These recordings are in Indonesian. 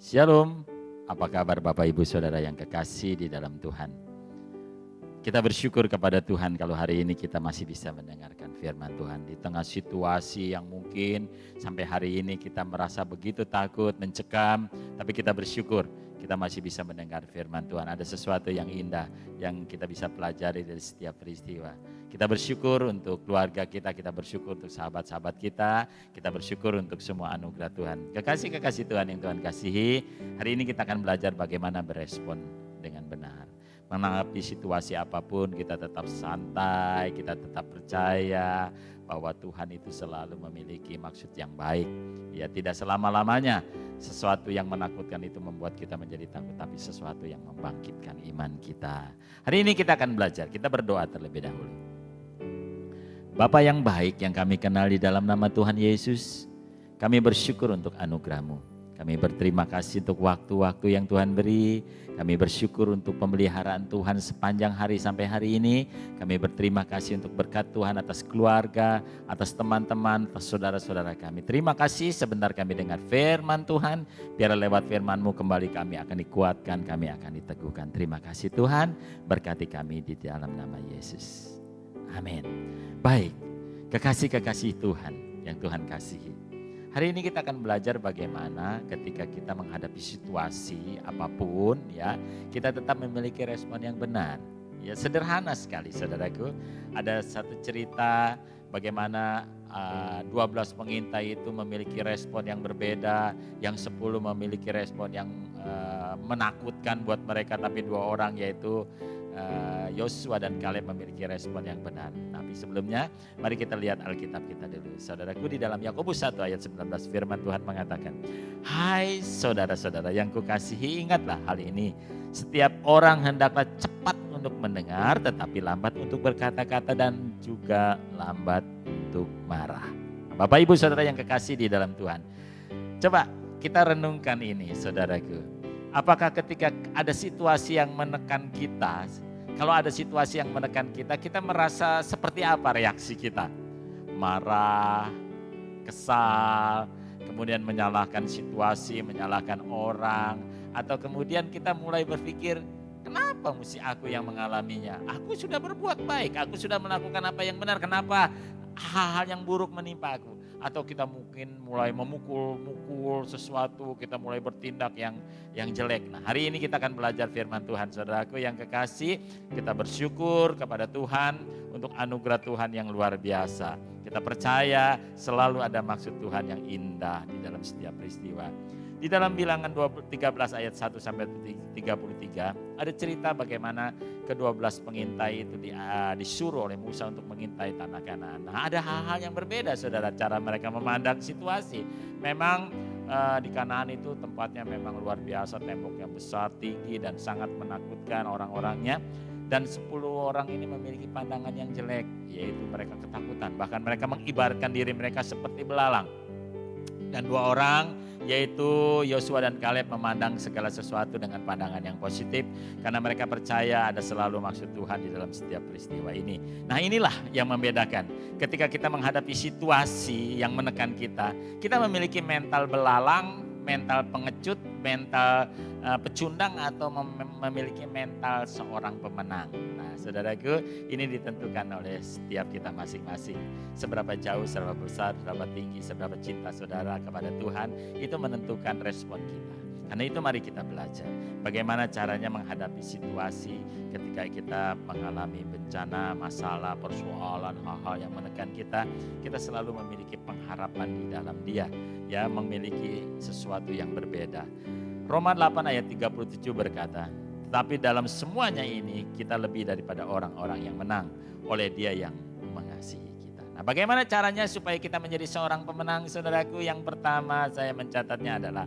Shalom, apa kabar Bapak Ibu Saudara yang kekasih di dalam Tuhan? Kita bersyukur kepada Tuhan kalau hari ini kita masih bisa mendengarkan firman Tuhan. Di tengah situasi yang mungkin sampai hari ini kita merasa begitu takut, mencekam. Tapi kita bersyukur kita masih bisa mendengar firman Tuhan. Ada sesuatu yang indah yang kita bisa pelajari dari setiap peristiwa. Kita bersyukur untuk keluarga kita bersyukur untuk sahabat-sahabat kita bersyukur untuk semua anugerah Tuhan. Kekasih-kekasih Tuhan yang Tuhan kasihi, hari ini kita akan belajar bagaimana berespon dengan benar. Menanggapi situasi apapun kita tetap santai, kita tetap percaya bahwa Tuhan itu selalu memiliki maksud yang baik. Ya, tidak selama-lamanya sesuatu yang menakutkan itu membuat kita menjadi takut, tapi sesuatu yang membangkitkan iman kita. Hari ini kita akan belajar, kita berdoa terlebih dahulu. Bapa yang baik yang kami kenal di dalam nama Tuhan Yesus, kami bersyukur untuk anugerah-Mu. Kami berterima kasih untuk waktu-waktu yang Tuhan beri. Kami bersyukur untuk pemeliharaan Tuhan sepanjang hari sampai hari ini. Kami berterima kasih untuk berkat Tuhan atas keluarga, atas teman-teman, atas saudara-saudara kami. Terima kasih sebentar kami dengar firman Tuhan. Biar lewat firman-Mu kembali kami akan dikuatkan, kami akan diteguhkan. Terima kasih Tuhan, berkati kami di dalam nama Yesus. Amin. Baik, kekasih-kekasih Tuhan yang Tuhan kasihi. Hari ini kita akan belajar bagaimana ketika kita menghadapi situasi apapun ya, kita tetap memiliki respon yang benar. Ya, sederhana sekali saudaraku. Ada satu cerita bagaimana 12 pengintai itu memiliki respon yang berbeda, yang 10 memiliki respon yang menakutkan buat mereka, tapi 2 orang yaitu Yosua dan Kaleb memiliki respon yang benar. Tapi sebelumnya mari kita lihat Alkitab kita dulu. Saudaraku, di dalam Yakobus 1 ayat 19 firman Tuhan mengatakan, "Hai saudara-saudara yang kukasihi, ingatlah hal ini. Setiap orang hendaklah cepat untuk mendengar, tetapi lambat untuk berkata-kata dan juga lambat untuk marah." Bapak Ibu Saudara yang kekasih di dalam Tuhan, coba kita renungkan ini saudaraku. Apakah ketika ada situasi yang menekan kita, kalau ada situasi yang menekan kita, kita merasa seperti apa reaksi kita? Marah, kesal, kemudian menyalahkan situasi, menyalahkan orang, atau kemudian kita mulai berpikir, kenapa mesti aku yang mengalaminya? Aku sudah berbuat baik, aku sudah melakukan apa yang benar, kenapa hal-hal yang buruk menimpa aku? Atau kita mungkin mulai memukul sesuatu, kita mulai bertindak yang jelek. Nah, hari ini kita akan belajar firman Tuhan. Saudaraku yang kekasih, kita bersyukur kepada Tuhan untuk anugerah Tuhan yang luar biasa. Kita percaya selalu ada maksud Tuhan yang indah di dalam setiap peristiwa. Di dalam Bilangan 13 ayat 1 sampai 33 ada cerita bagaimana ke-12 pengintai itu disuruh oleh Musa untuk mengintai tanah Kanaan. Nah, ada hal-hal yang berbeda saudara, cara mereka memandang situasi. Memang di Kanaan itu tempatnya memang luar biasa, temboknya besar, tinggi dan sangat menakutkan orang-orangnya. Dan 10 orang ini memiliki pandangan yang jelek, yaitu mereka ketakutan. Bahkan mereka mengibaratkan diri mereka seperti belalang. Dan 2 orang yaitu Yosua dan Kaleb memandang segala sesuatu dengan pandangan yang positif karena mereka percaya ada selalu maksud Tuhan di dalam setiap peristiwa ini. Nah, inilah yang membedakan. Ketika kita menghadapi situasi yang menekan kita, kita memiliki mental belalang, mental pengecut, mental pecundang atau memiliki mental seorang pemenang. Nah, saudaraku, ini ditentukan oleh setiap kita masing-masing. Seberapa jauh, seberapa besar, seberapa tinggi, seberapa cinta saudara kepada Tuhan, itu menentukan respon kita. Karena itu mari kita belajar bagaimana caranya menghadapi situasi ketika kita mengalami bencana, masalah, persoalan, hal-hal yang menekan kita. Kita selalu memiliki pengharapan di dalam Dia, ya, memiliki sesuatu yang berbeda. Roma 8 ayat 37 berkata, "Tetapi dalam semuanya ini kita lebih daripada orang-orang yang menang oleh Dia yang mengasihi kita." Nah, bagaimana caranya supaya kita menjadi seorang pemenang, saudaraku? Yang pertama saya mencatatnya adalah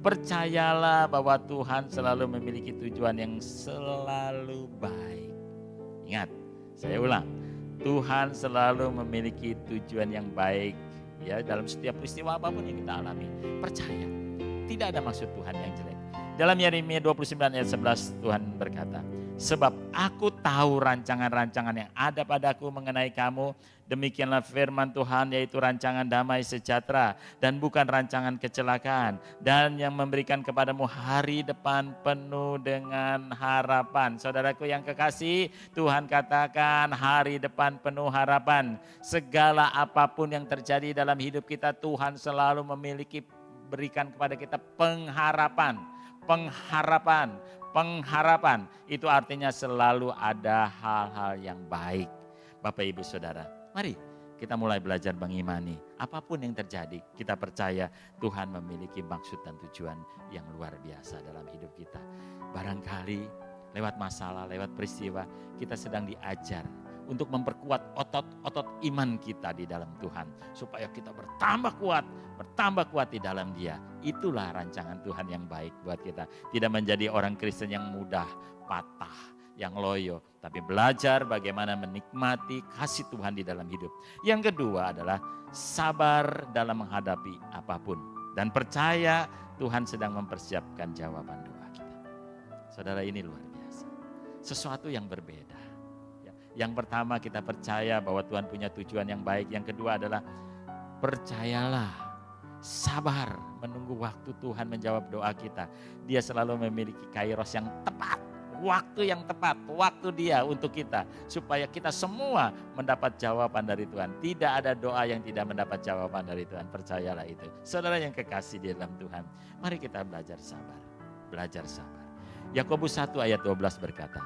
percayalah bahwa Tuhan selalu memiliki tujuan yang selalu baik. Ingat, saya ulang, Tuhan selalu memiliki tujuan yang baik ya dalam setiap peristiwa apapun yang kita alami. Percaya, tidak ada maksud Tuhan yang jelek. Dalam Yeremia 29 ayat 11 Tuhan berkata, sebab aku tahu rancangan-rancangan yang ada padaku mengenai kamu, demikianlah firman Tuhan, yaitu rancangan damai sejahtera dan bukan rancangan kecelakaan, dan yang memberikan kepadamu hari depan penuh dengan harapan. Saudaraku yang kekasih, Tuhan katakan hari depan penuh harapan. Segala apapun yang terjadi dalam hidup kita, Tuhan selalu memiliki berikan kepada kita pengharapan. Pengharapan itu artinya selalu ada hal-hal yang baik. Bapak Ibu Saudara, mari kita mulai belajar mengimani. Apapun yang terjadi, kita percaya Tuhan memiliki maksud dan tujuan yang luar biasa dalam hidup kita. Barangkali lewat masalah, lewat peristiwa, kita sedang diajar untuk memperkuat otot-otot iman kita di dalam Tuhan. Supaya kita bertambah kuat di dalam Dia. Itulah rancangan Tuhan yang baik buat kita. Tidak menjadi orang Kristen yang mudah patah, yang loyo. Tapi belajar bagaimana menikmati kasih Tuhan di dalam hidup. Yang kedua adalah sabar dalam menghadapi apapun. Dan percaya Tuhan sedang mempersiapkan jawaban doa kita. Saudara, ini luar biasa. Sesuatu yang berbeda. Yang pertama, kita percaya bahwa Tuhan punya tujuan yang baik. Yang kedua adalah percayalah, sabar menunggu waktu Tuhan menjawab doa kita. Dia selalu memiliki kairos yang tepat, waktu yang tepat, waktu Dia untuk kita. Supaya kita semua mendapat jawaban dari Tuhan. Tidak ada doa yang tidak mendapat jawaban dari Tuhan, percayalah itu. Saudara yang kekasih di dalam Tuhan, mari kita belajar sabar. Belajar sabar. Yakobus 1 ayat 12 berkata,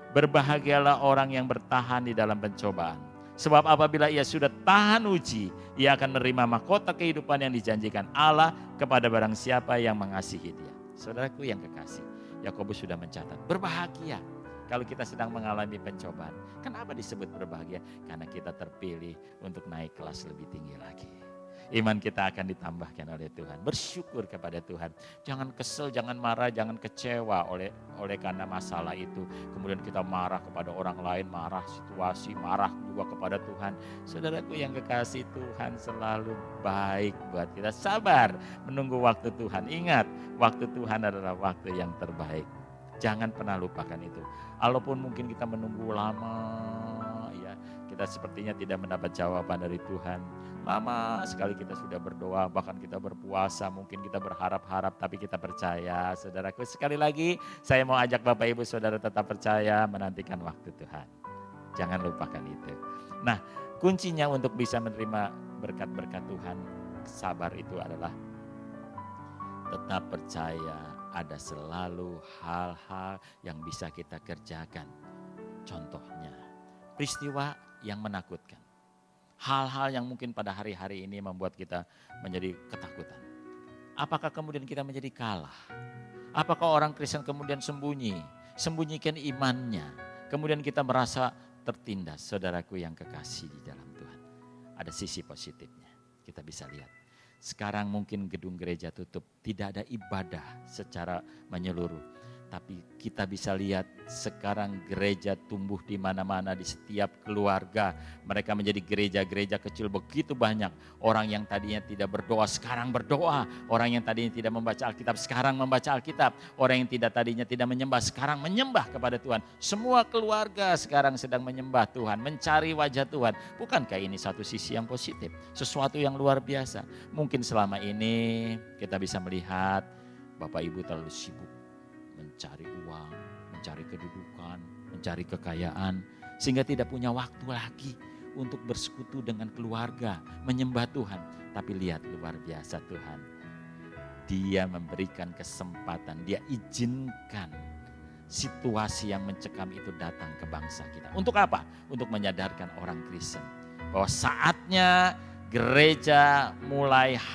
berbahagialah orang yang bertahan di dalam pencobaan. Sebab apabila ia sudah tahan uji, ia akan menerima mahkota kehidupan yang dijanjikan Allah kepada barang siapa yang mengasihi Dia. Saudaraku yang kekasih, Yakobus sudah mencatat, berbahagia kalau kita sedang mengalami pencobaan. Kenapa disebut berbahagia? Karena kita terpilih untuk naik kelas lebih tinggi lagi. Iman kita akan ditambahkan oleh Tuhan. Bersyukur kepada Tuhan. Jangan kesel, jangan marah, jangan kecewa oleh karena masalah itu. Kemudian kita marah kepada orang lain, marah situasi, marah juga kepada Tuhan. Saudaraku yang kekasih, Tuhan selalu baik buat kita. Sabar menunggu waktu Tuhan. Ingat, waktu Tuhan adalah waktu yang terbaik. Jangan pernah lupakan itu. Walaupun mungkin kita menunggu lama, ya kita sepertinya tidak mendapat jawaban dari Tuhan. Lama sekali kita sudah berdoa, bahkan kita berpuasa, mungkin kita berharap-harap, tapi kita percaya. Saudaraku, sekali lagi saya mau ajak Bapak Ibu Saudara tetap percaya, menantikan waktu Tuhan. Jangan lupakan itu. Nah, kuncinya untuk bisa menerima berkat-berkat Tuhan, sabar itu adalah tetap percaya ada selalu hal-hal yang bisa kita kerjakan. Contohnya, peristiwa yang menakutkan. Hal-hal yang mungkin pada hari-hari ini membuat kita menjadi ketakutan. Apakah kemudian kita menjadi kalah? Apakah orang Kristen kemudian sembunyikan imannya. Kemudian kita merasa tertindas. Saudaraku yang kekasih di dalam Tuhan. Ada sisi positifnya, kita bisa lihat. Sekarang mungkin gedung gereja tutup, tidak ada ibadah secara menyeluruh. Tapi kita bisa lihat sekarang gereja tumbuh di mana-mana, di setiap keluarga. Mereka menjadi gereja-gereja kecil begitu banyak. Orang yang tadinya tidak berdoa sekarang berdoa. Orang yang tadinya tidak membaca Alkitab sekarang membaca Alkitab. Orang yang tadinya tidak menyembah sekarang menyembah kepada Tuhan. Semua keluarga sekarang sedang menyembah Tuhan, mencari wajah Tuhan. Bukankah ini satu sisi yang positif? Sesuatu yang luar biasa. Mungkin selama ini kita bisa melihat Bapak Ibu terlalu sibuk mencari uang, mencari kedudukan, mencari kekayaan, sehingga tidak punya waktu lagi untuk bersekutu dengan keluarga, menyembah Tuhan. Tapi lihat, luar biasa Tuhan. Dia memberikan kesempatan, Dia izinkan situasi yang mencekam itu datang ke bangsa kita. Untuk apa? Untuk menyadarkan orang Kristen bahwa saatnya gereja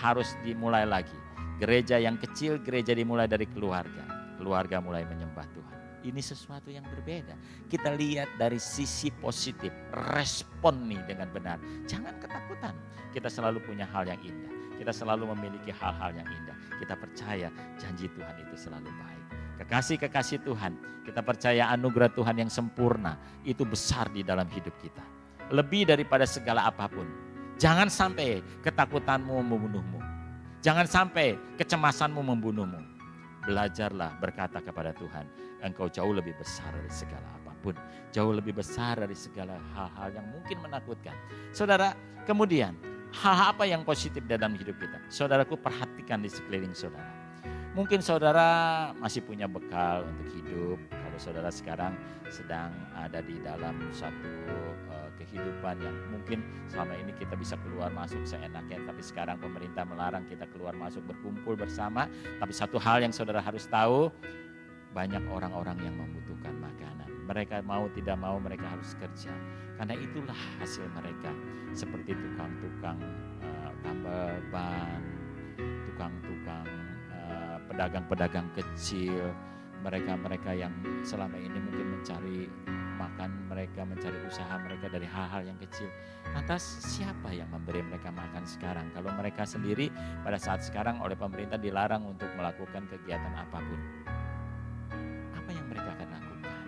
harus dimulai lagi. Gereja yang kecil, gereja dimulai dari keluarga. Keluarga mulai menyembah Tuhan. Ini sesuatu yang berbeda. Kita lihat dari sisi positif. Respon nih dengan benar. Jangan ketakutan. Kita selalu punya hal yang indah. Kita selalu memiliki hal-hal yang indah. Kita percaya janji Tuhan itu selalu baik. Kekasih-kekasih Tuhan, kita percaya anugerah Tuhan yang sempurna itu besar di dalam hidup kita. Lebih daripada segala apapun. Jangan sampai ketakutanmu membunuhmu. Jangan sampai kecemasanmu membunuhmu. belajarlah berkata kepada Tuhan, Engkau jauh lebih besar dari segala apapun. Jauh lebih besar dari segala hal-hal yang mungkin menakutkan. Saudara, kemudian hal apa yang positif dalam hidup kita? Saudaraku, perhatikan di sekeliling saudara. Mungkin saudara masih punya bekal untuk hidup. Kalau saudara sekarang sedang ada di dalam satu kehidupan yang mungkin selama ini kita bisa keluar masuk seenaknya, tapi sekarang pemerintah melarang kita keluar masuk berkumpul bersama. Tapi satu hal yang saudara harus tahu, banyak orang-orang yang membutuhkan makanan. Mereka mau tidak mau mereka harus kerja. Karena itulah hasil mereka. Seperti tukang-tukang tambal ban, tukang-tukang pedagang-pedagang kecil, mereka-mereka yang selama ini mungkin mencari makan mereka, mencari usaha mereka dari hal-hal yang kecil. Lantas siapa yang memberi mereka makan sekarang? Kalau mereka sendiri pada saat sekarang oleh pemerintah dilarang untuk melakukan kegiatan apapun. Apa yang mereka akan lakukan?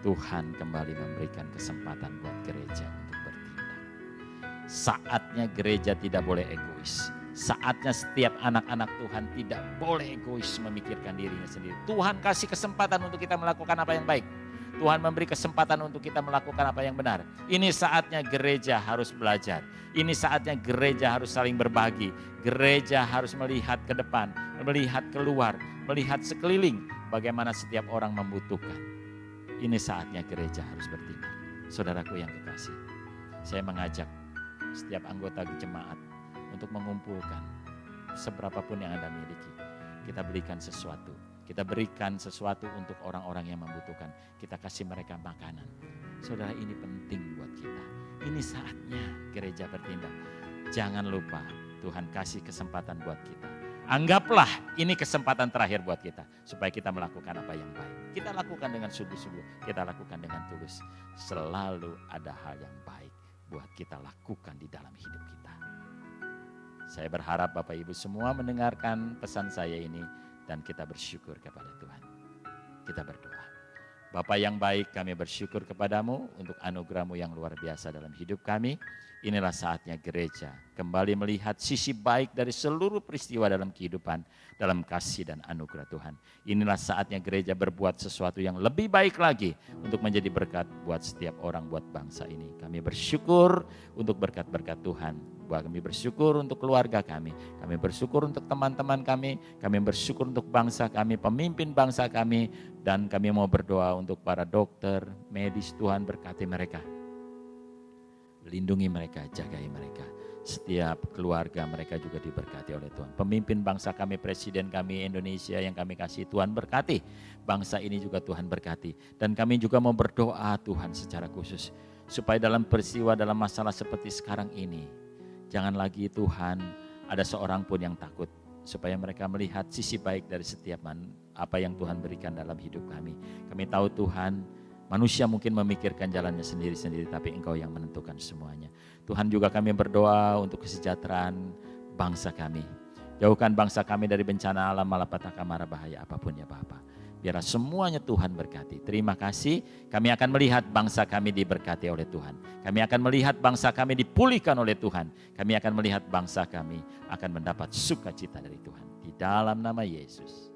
Tuhan kembali memberikan kesempatan buat gereja untuk bertindak. Saatnya gereja tidak boleh egois. Saatnya setiap anak-anak Tuhan tidak boleh egois memikirkan dirinya sendiri. Tuhan kasih kesempatan untuk kita melakukan apa yang baik. Tuhan memberi kesempatan untuk kita melakukan apa yang benar. Ini saatnya gereja harus belajar. Ini saatnya gereja harus saling berbagi. Gereja harus melihat ke depan, melihat keluar, melihat sekeliling. Bagaimana setiap orang membutuhkan. Ini saatnya gereja harus bertindak. Saudaraku yang kekasih, saya mengajak setiap anggota jemaat untuk mengumpulkan seberapapun yang Anda miliki. Kita berikan sesuatu. Kita berikan sesuatu untuk orang-orang yang membutuhkan. Kita kasih mereka makanan. Saudara, ini penting buat kita. Ini saatnya gereja bertindak. Jangan lupa Tuhan kasih kesempatan buat kita. Anggaplah ini kesempatan terakhir buat kita. Supaya kita melakukan apa yang baik. Kita lakukan dengan sungguh-sungguh. Kita lakukan dengan tulus. Selalu ada hal yang baik buat kita lakukan di dalam hidup kita. Saya berharap Bapak Ibu semua mendengarkan pesan saya ini dan kita bersyukur kepada Tuhan. Kita berdoa. Bapa yang baik, kami bersyukur kepadamu untuk anugerah-Mu yang luar biasa dalam hidup kami. Inilah saatnya gereja kembali melihat sisi baik dari seluruh peristiwa dalam kehidupan, dalam kasih dan anugerah Tuhan. Inilah saatnya gereja berbuat sesuatu yang lebih baik lagi untuk menjadi berkat buat setiap orang, buat bangsa ini. Kami bersyukur untuk berkat-berkat Tuhan. Kami bersyukur untuk keluarga kami bersyukur untuk teman-teman kami bersyukur untuk bangsa kami, pemimpin bangsa kami, dan kami mau berdoa untuk para dokter, medis. Tuhan berkati mereka. Lindungi mereka, jagai mereka. Setiap keluarga mereka juga diberkati oleh Tuhan. Pemimpin bangsa kami, presiden kami Indonesia yang kami kasih, Tuhan berkati. Bangsa ini juga Tuhan berkati. Dan kami juga mau berdoa Tuhan secara khusus. Supaya dalam peristiwa, dalam masalah seperti sekarang ini, jangan lagi Tuhan ada seorang pun yang takut. Supaya mereka melihat sisi baik dari setiap apa yang Tuhan berikan dalam hidup kami. Kami tahu Tuhan, manusia mungkin memikirkan jalannya sendiri-sendiri, tapi Engkau yang menentukan semuanya. Tuhan, juga kami berdoa untuk kesejahteraan bangsa kami. Jauhkan bangsa kami dari bencana alam, malapetaka, mara bahaya apapun ya Bapa. Biarlah semuanya Tuhan berkati. Terima kasih, kami akan melihat bangsa kami diberkati oleh Tuhan. Kami akan melihat bangsa kami dipulihkan oleh Tuhan. Kami akan melihat bangsa kami akan mendapat sukacita dari Tuhan. Di dalam nama Yesus.